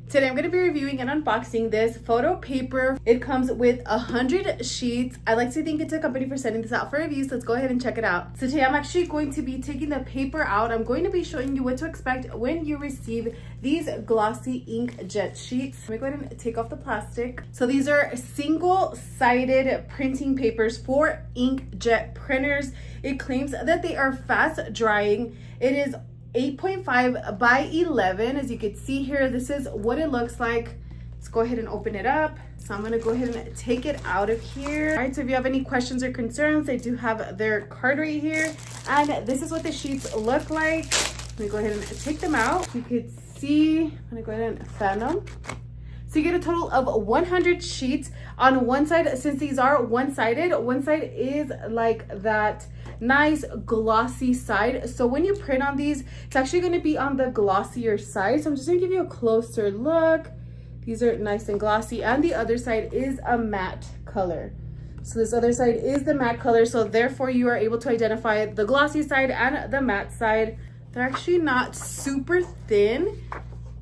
Today I'm going to be reviewing and unboxing this photo paper. It comes with 100 sheets. I like to thank Inkjet company for sending this out for reviews. Let's go ahead and check it out. So today I'm actually going to be taking the paper out. I'm going to be showing you what to expect when you receive these glossy inkjet sheets. Let me go ahead and take off the plastic. So these are single-sided printing papers for inkjet printers. It claims that they are fast drying. It is 8.5 by 11. As you can see here, this is what it looks like. Let's go ahead and open it up. So I'm gonna go ahead and take it out of here. All right, so if you have any questions or concerns, they do have their card right here. And this is what the sheets look like. Let me go ahead and take them out. You could see, I'm gonna go ahead and fan them. So you get a total of 100 sheets on one side. Since these are one-sided, one side is like that nice glossy side. So when you print on these, it's actually going to be on the glossier side. So I'm just going to give you a closer look. These are nice and glossy, and the other side is a matte color. So this other side is the matte color, so therefore you are able to identify the glossy side and the matte side. They're actually not super thin,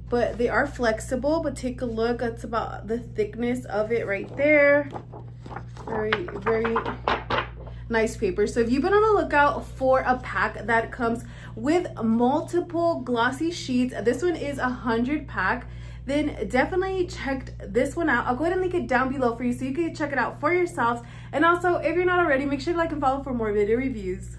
but they are flexible. But take a look, that's about the thickness of it right there. Very nice paper. So if you've been on the lookout for a pack that comes with multiple glossy sheets, this one is 100 pack, then definitely check this one out. I'll go ahead and link it down below for you so you can check it out for yourselves. And also, if you're not already, make sure to like and follow for more video reviews.